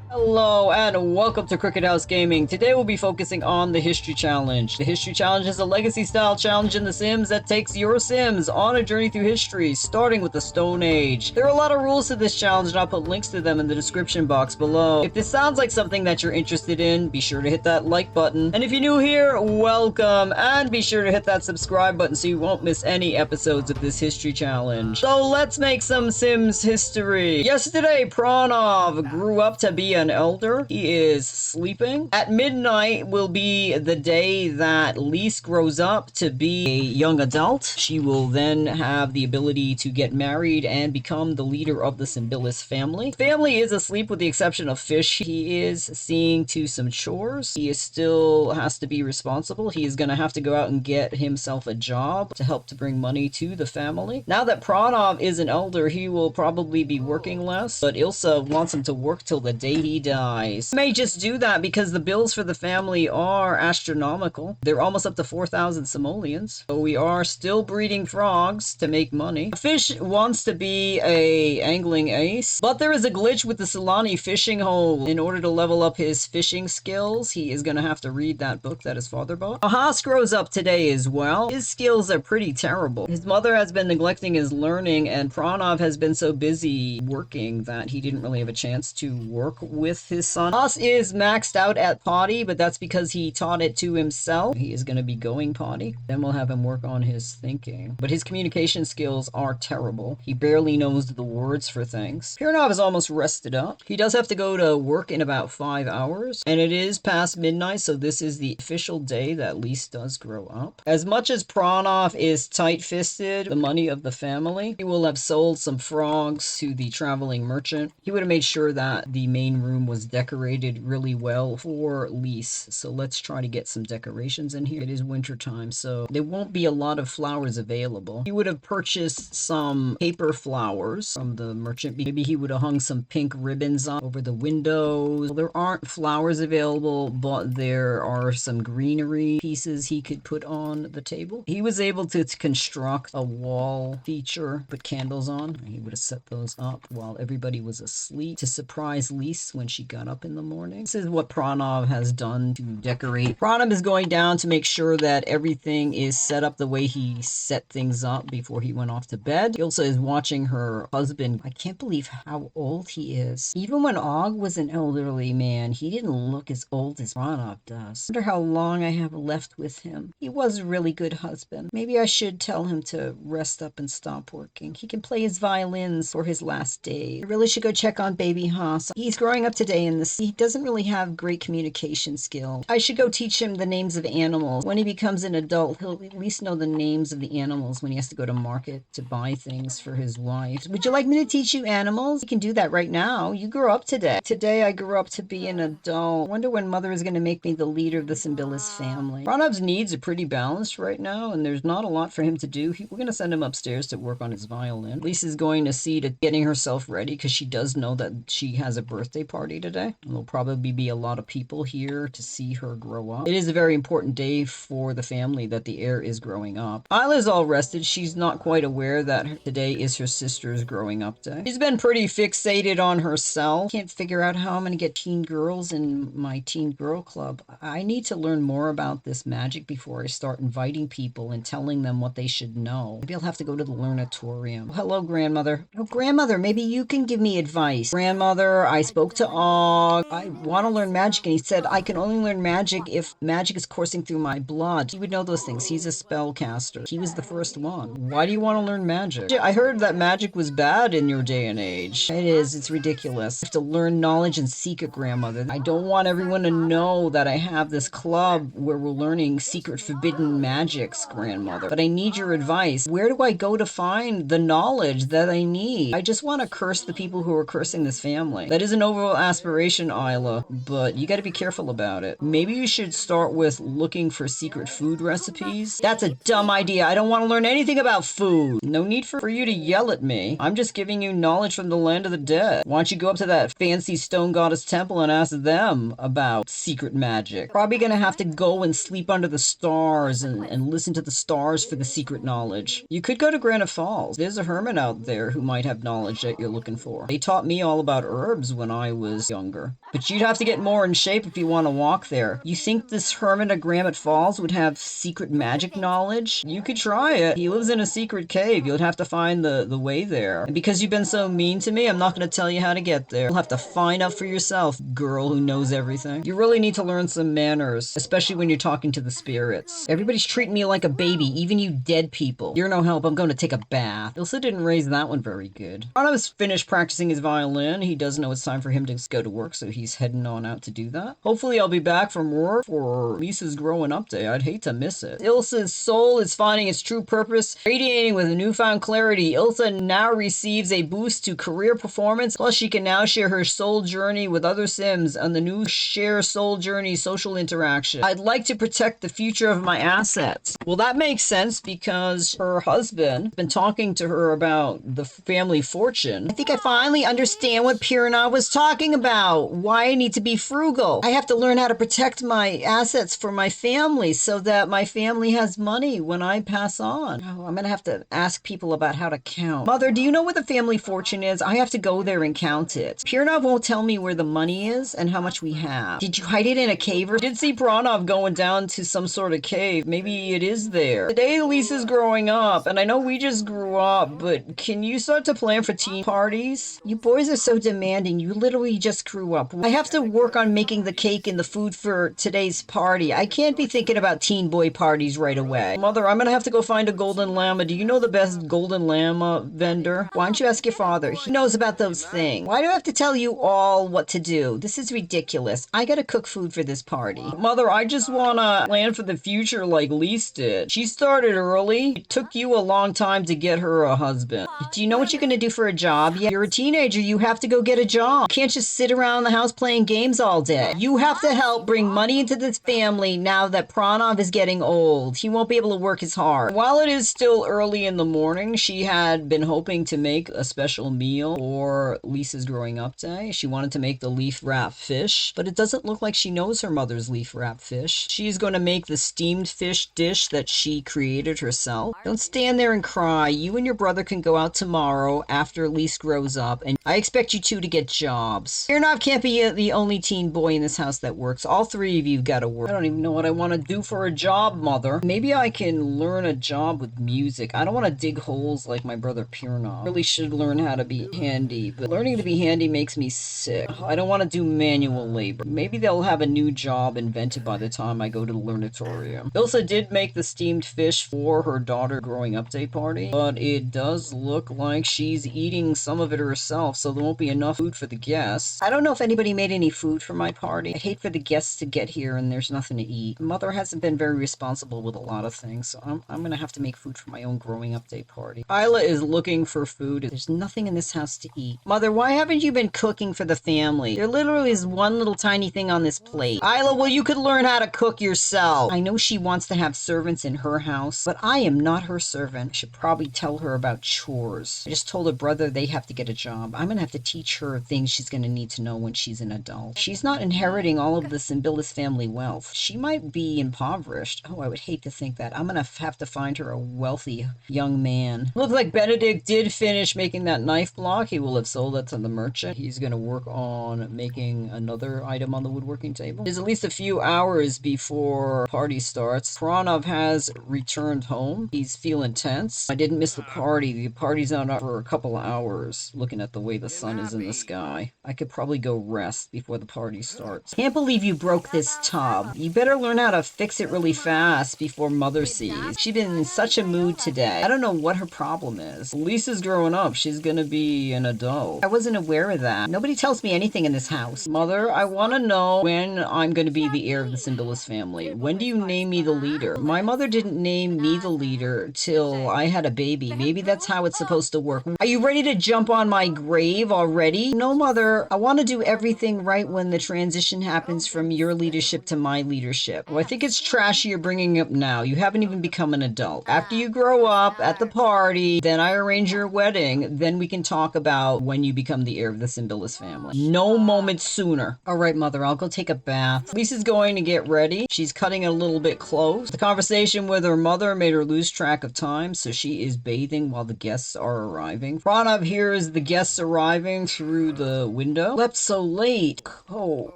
Hello and welcome to Cricket House Gaming. Today we'll be focusing on the History Challenge. The History Challenge is a legacy-style challenge in The Sims that takes your Sims on a journey through history, starting with the Stone Age. There are a lot of rules to this challenge and I'll put links to them in the description box below. If this sounds like something that you're interested in, be sure to hit that like button. And if you're new here, welcome! And be sure to hit that subscribe button so you won't miss any episodes of this History Challenge. So let's make some Sims history. Yesterday, Pranov grew up to be an elder. He is sleeping. At midnight will be the day that Lise grows up to be a young adult. She will then have the ability to get married and become the leader of the Simbilis family. Family is asleep with the exception of Fish. He is seeing to some chores. He is still has to be responsible. He is going to have to go out and get himself a job to help to bring money to the family. Now that Pranov is an elder, he will probably be working less, but Ilsa wants him to work till the day he dies. May just do that because the bills for the family are astronomical. They're almost up to 4,000 simoleons. So we are still breeding frogs to make money. Fish wants to be a angling ace, but there is a glitch with the Solani fishing hole. In order to level up his fishing skills, he is going to have to read that book that his father bought. Ahas grows up today as well. His skills are pretty terrible. His mother has been neglecting his learning, and Pranov has been so busy working that he didn't really have a chance to work with his son. Haas is maxed out at potty, but that's because he taught it to himself. He is going to be going potty. Then we'll have him work on his thinking. But his communication skills are terrible. He barely knows the words for things. Piranov is almost rested up. He does have to go to work in about 5 hours, and it is past midnight, so this is the official day that Lise does grow up. As much as Pranov is tight-fisted, the money of the family, he will have sold some frogs to the traveling merchant. He would have made sure that the main room was decorated really well for Lise. So let's try to get some decorations in here. It is winter time, so there won't be a lot of flowers available. He would have purchased some paper flowers from the merchant. Maybe he would have hung some pink ribbons up over the windows. Well, there aren't flowers available, but there are some greenery pieces he could put on the table. He was able to construct a wall feature, put candles on. He would have set those up while everybody was asleep to surprise Lise when she got up in the morning. This is what Pranov has done to decorate. Pranov is going down to make sure that everything is set up the way he set things up before he went off to bed. Ilsa is watching her husband. I can't believe how old he is. Even when Og was an elderly man, he didn't look as old as Pranov does. I wonder how long I have left with him. He was a really good husband. Maybe I should tell him to rest up and stop working. He can play his violins for his last day. I really should go check on baby Haas. He's growing up today in this. He doesn't really have great communication skills. I should go teach him the names of animals. When he becomes an adult, he'll at least know the names of the animals when he has to go to market to buy things for his wife. Would you like me to teach you animals? You can do that right now. You grew up today. Today I grew up to be an adult. I wonder when mother is going to make me the leader of the Simbilis family. Pranov's needs are pretty balanced right now, and there's not a lot for him to do. We're going to send him upstairs to work on his violin. Lisa's going to see to getting herself ready because she does know that she has a birthday party today. There'll probably be a lot of people here to see her grow up. It is a very important day for the family that the heir is growing up. Isla's all rested. She's not quite aware that today is her sister's growing up day. She's been pretty fixated on herself. Can't figure out how I'm going to get teen girls in my teen girl club. I need to learn more about this magic before I start inviting people and telling them what they should know. Maybe I'll have to go to the learnatorium. Hello, grandmother. Oh, grandmother, maybe you can give me advice. Grandmother, I spoke to Og. I want to learn magic, and he said I can only learn magic if magic is coursing through my blood. He would know those things. He's a spellcaster. He was the first one. Why do you want to learn magic? I heard that magic was bad in your day and age. It is. It's ridiculous. I have to learn knowledge and seek it, grandmother. I don't want everyone to know that I have this club where we're learning secret forbidden magics, grandmother. But I need your advice. Where do I go to find the knowledge that I need? I just want to curse the people who are cursing this family. That is an overall aspiration, Isla, but you got to be careful about it. Maybe you should start with looking for secret food recipes. That's a dumb idea. I don't want to learn anything about food. No need for you to yell at me. I'm just giving you knowledge from the land of the dead. Why don't you go up to that fancy stone goddess temple and ask them about secret magic? Probably gonna have to go and sleep under the stars and listen to the stars for the secret knowledge. You could go to Granite Falls. There's a hermit out there who might have knowledge that you're looking for. They taught me all about herbs when I was younger. But you'd have to get more in shape if you want to walk there. You think this hermit at Granite Falls would have secret magic knowledge? You could try it. He lives in a secret cave. You'll have to find the way there. And because you've been so mean to me, I'm not going to tell you how to get there. You'll have to find out for yourself, girl who knows everything. You really need to learn some manners, especially when you're talking to the spirits. Everybody's treating me like a baby, even you dead people. You're no help. I'm going to take a bath. Ilsa didn't raise that one very good. Ronald's finished practicing his violin. He does know it's time for him to go to work, so he's heading on out to do that. Hopefully I'll be back from work for Lisa's growing up day. I'd hate to miss it. Ilsa's soul is finding its true purpose, radiating with a newfound clarity. Ilsa now receives a boost to career performance, plus she can now share her soul journey with other Sims on the new Share Soul Journey social interaction. I'd like to protect the future of my assets. Well, that makes sense because her husband been talking to her about the family fortune. I think I finally understand what Pirna was talking about. Why I need to be frugal. I have to learn how to protect my assets for my family so that my family has money when I pass on. Oh, I'm gonna have to ask people about how to count. Mother, do you know where the family fortune is? I have to go there and count it. Pirna won't tell me where the money is and how much we have. Did you hide it in a cave? I did see Pranov going down to some sort of cave. Maybe it is there. Today Lisa's growing up, and I know we just grew up, but can you start to plan for teen parties? You boys are so demanding. You literally just grew up. I have to work on making the cake and the food for today's party. I can't be thinking about teen boy parties right away. Mother, I'm gonna have to go find a golden llama. Do you know the best golden llama vendor? Why don't you ask your father? He knows about those things. Why do I have to tell you all what to do? This is ridiculous. I gotta cook food for this party. Mother, I just wanna plan for the future like Lise did. She started early. It took you a long time to get her a husband. Do you know what you're gonna do for a job? Yeah, you're a teenager. You have to go get a job. You can't just sit around the house playing games all day. You have to help bring money into this family now that Pranov is getting old. He won't be able to work as hard. While it is still early in the morning, she had been hoping to make a special meal for Lisa's growing up day. She wanted to make the leaf wrap fish, but it doesn't look like she knows her mother's leaf wrap fish. She's going to make the steamed fish dish that she created herself. Don't stand there and cry. You and your brother can go out tomorrow after Lise grows up, and I expect you two to get jobs. Pirnov can't be the only teen boy in this house that works. All three of you gotta work. I don't even know what I want to do for a job, Mother. Maybe I can learn a job with music. I don't want to dig holes like my brother Pirnov. I really should learn how to be handy, but learning to be handy makes me sick. I don't want to do manual labor. Maybe they'll have a new job invented by the time I go to the Learnatorium. Ilsa did make the steamed fish for her daughter growing up day party, but it does look like she's eating some of it herself, so there won't be enough food for the guests. I don't know if anybody made any food for my party. I'd hate for the guests to get here and there's nothing to eat. Mother hasn't been very responsible with a lot of things, so I'm gonna have to make food for my own growing up day party. Isla is looking for food. There's nothing in this house to eat. Mother, why haven't you been cooking for the family? There literally is one little tiny thing on this plate. Isla, well, you could learn how to cook yourself. I know she wants to have servants in her house, but I am not her servant. I should probably tell her about chores. I just told her brother they have to get a job. I'm gonna have to teach her things she's gonna need to know when she's an adult. She's not inheriting all of the Simbilis family wealth. She might be impoverished. Oh, I would hate to think that. I'm gonna have to find her a wealthy young man. Looks like Benedict did finish making that knife block. He will have sold that to the merchant. He's gonna work on making another item on the woodworking table. There's at least a few hours before party starts. Pranov has returned home. He's feeling tense. I didn't miss the party. The party's not up for a couple of hours. Looking at the way the sun is in the sky, I could probably go rest before the party starts. Can't believe you broke this tub. You better learn how to fix it really fast before Mother sees. She's been in such a mood today. I don't know what her problem is. Lisa's growing up. She's gonna be an adult. I wasn't aware of that. Nobody tells me anything in this house. Mother, I want to know when I'm going to be the heir of the Simbilis family. When do you name me the leader? My mother didn't name me the leader till I had a baby. Maybe that's how it's supposed to work. Are you ready to jump on my grave already? No, Mother. I want to do everything right when the transition happens from your leadership to my leadership. Well, I think it's trashy you're bringing up now. You haven't even become an adult. After you grow up at the party, then I arrange your wedding, then we can talk about when you become the heir of the Simbilis family. No moment sooner. All right, Mother, I'll go take a bath. Lisa's going to get ready. She's cutting it a little bit close. The conversation with her mother made her lose track of time, so she is bathing while the guests are arriving. Pranov hears the guests arriving through the window window. Slept so late. Oh.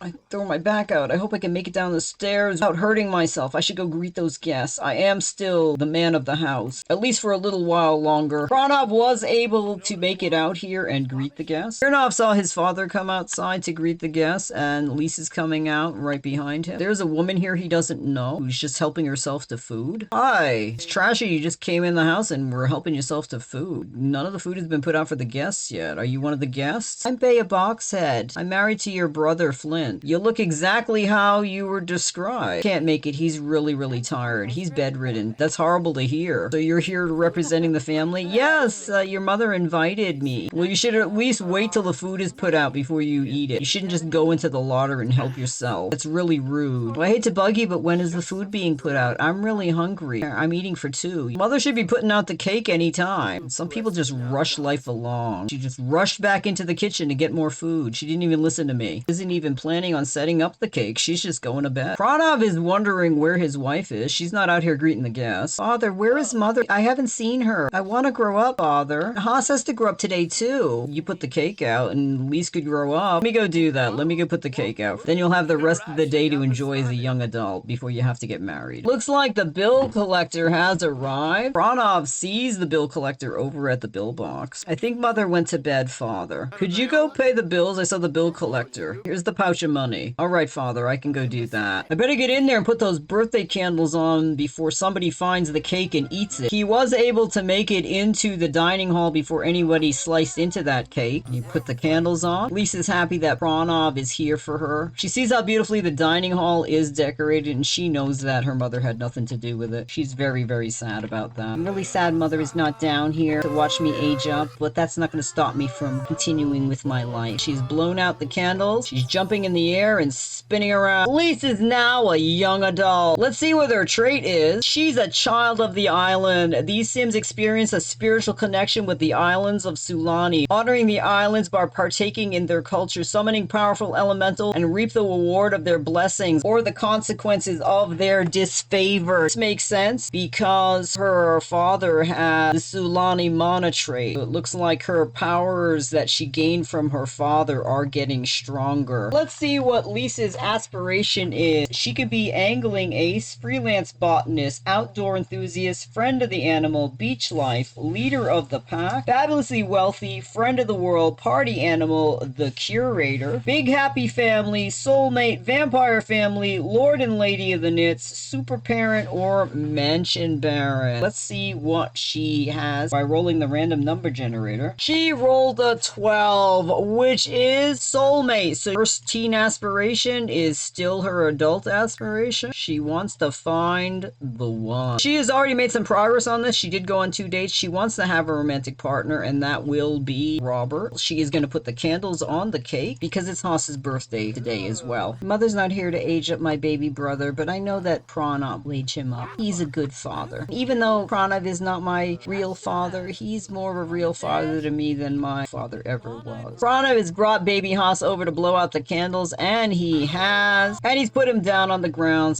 I throw my back out. I hope I can make it down the stairs without hurting myself. I should go greet those guests. I am still the man of the house, at least for a little while longer. Pranov was able to make it out here and greet the guests. Pranov saw his father come outside to greet the guests, and Lisa's coming out right behind him. There's a woman here he doesn't know who's just helping herself to food. Hi, it's trashy. You just came in the house and were helping yourself to food. None of the food has been put out for the guests yet. Are you one of the guests? I'm Bea Boxhead. I'm married to your brother Flint. You look exactly how you were described. Can't make it. He's really tired. He's bedridden. That's horrible to hear. So you're here representing the family? Yes, your mother invited me. Well, you should at least wait till the food is put out before you eat it. You shouldn't just go into the larder and help yourself. That's really rude. Well, I hate to bug you, but when is the food being put out? I'm really hungry. I'm eating for two. Mother should be putting out the cake anytime. Some people just rush life along. She just rushed back into the kitchen to get more food. She didn't even listen to me. Isn't even planning on setting up the cake. She's just going to bed. Pranov is wondering where his wife is. She's not out here greeting the guests. Father, where is mother? I haven't seen her. I want to grow up, father. Haas has to grow up today too. You put the cake out and Lise could grow up. Let me go do that. Let me go put the cake out. Then you'll have the rest of the day to enjoy as a young adult before you have to get married. Looks like the bill collector has arrived. Pranov sees the bill collector over at the bill box. I think mother went to bed, father. Could you go pay the bills? I saw the bill collector. Here's the pouch of money. All right, father, I can go do that. I better get in there and put those birthday candles on before somebody finds the cake and eats it. He was able to make it into the dining hall before anybody sliced into that cake. You put the candles on. Lisa's happy that Pranov is here for her. She sees how beautifully the dining hall is decorated, and she knows that her mother had nothing to do with it. She's very sad about that. I'm really sad mother is not down here to watch me age up, but that's not going to stop me from continuing with my life. She's blown out the candles. She's jumping in the air and spinning around. Lise is now a young adult. Let's see what her trait is. She's a child of the island. These Sims experience a spiritual connection with the islands of Sulani, honoring the islands by partaking in their culture, summoning powerful elementals, and reap the reward of their blessings or the consequences of their disfavor. This makes sense because her father has the Sulani mana trait. It looks like her powers that she gained from her father are getting stronger. Let's see what Lisa's aspiration is. She could be angling ace, freelance botanist, outdoor enthusiast, friend of the animal, beach life, leader of the pack, fabulously wealthy, friend of the world, party animal, the curator, big happy family, soulmate, vampire family, lord and lady of the knits, super parent, or mansion baron. Let's see what she has by rolling the random number generator. She rolled a 12, which is soulmate. So first teen aspiration is still her adult aspiration. She wants to find the one. She has already made some progress on this. She did go on 2 dates. She wants to have a romantic partner, and that will be Robert. She is going to put the candles on the cake because it's Haas's birthday today as well. Mother's not here to age up my baby brother, but I know that Pranov will age him up. He's a good father. Even though Pranov is not my real father, he's more of a real father to me than my father ever was. Pranov has brought baby Haas over to blow out the candles, and he's put him down on the ground.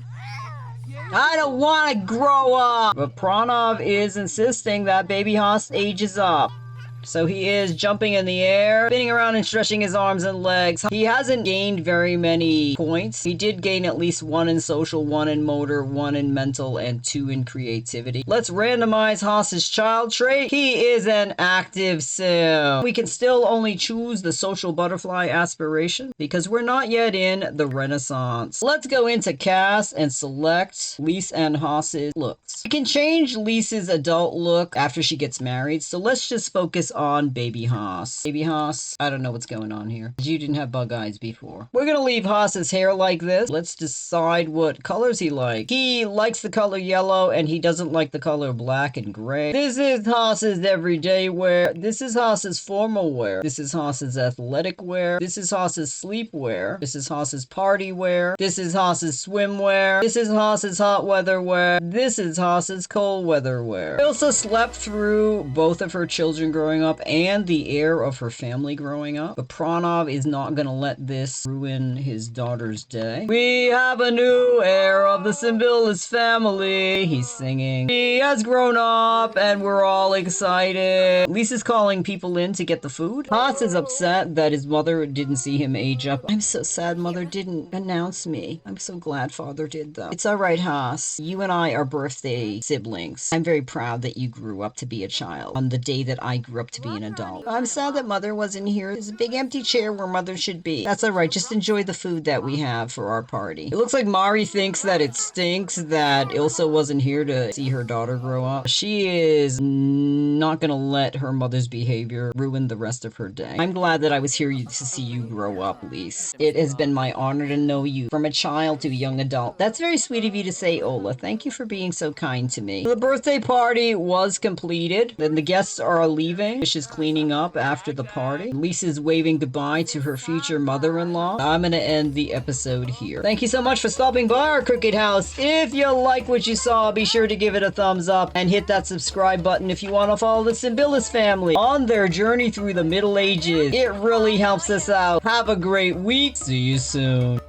I don't want to grow up! But Pranov is insisting that baby Haas ages up. So he is jumping in the air, spinning around and stretching his arms and legs. He hasn't gained very many points. He did gain at least 1 in social, 1 in motor, 1 in mental, and 2 in creativity. Let's randomize Haas's child trait. He is an active sim. We can still only choose the social butterfly aspiration because we're not yet in the Renaissance. Let's go into cast and select Lise and Haas's looks. We can change Lisa's adult look after she gets married, so let's just focus on baby Haas. Baby Haas, I don't know what's going on here. You didn't have bug eyes before. We're gonna leave Haas's hair like this. Let's decide what colors he likes. He likes the color yellow and he doesn't like the color black and gray. This is Haas's everyday wear. This is Haas's formal wear. This is Haas's athletic wear. This is Haas's sleep wear. This is Haas's party wear. This is Haas's swim wear. This is Haas's hot weather wear. This is Haas's cold weather wear. Ilsa slept through both of her children growing growing up and the heir of her family growing up. But Pranov is not gonna let this ruin his daughter's day. We have a new heir of the Simbilis family, he's singing. He has grown up and we're all excited. Lisa's calling people in to get the food. Haas is upset that his mother didn't see him age up. I'm so sad mother didn't announce me. I'm so glad father did though. It's alright, Haas. You and I are birthday siblings. I'm very proud that you grew up to be a child on the day that I grew up to be an adult. I'm sad that mother wasn't here. There's a big empty chair where mother should be. That's alright. Just enjoy the food that we have for our party. It looks like Mari thinks that it stinks that Ilsa wasn't here to see her daughter grow up. She is not gonna let her mother's behavior ruin the rest of her day. I'm glad that I was here to see you grow up, Lise. It has been my honor to know you from a child to a young adult. That's very sweet of you to say, Ola. Thank you for being so kind to me. The birthday party was completed. Then the guests are leaving. Fish is cleaning up after the party. Lisa is waving goodbye to her future mother-in-law. I'm gonna end the episode here. Thank you so much for stopping by our Crooked House. If you like what you saw, be sure to give it a thumbs up and hit that subscribe button if you want to follow the Simbilis family on their journey through the Middle Ages. It really helps us out. Have a great week. See you soon.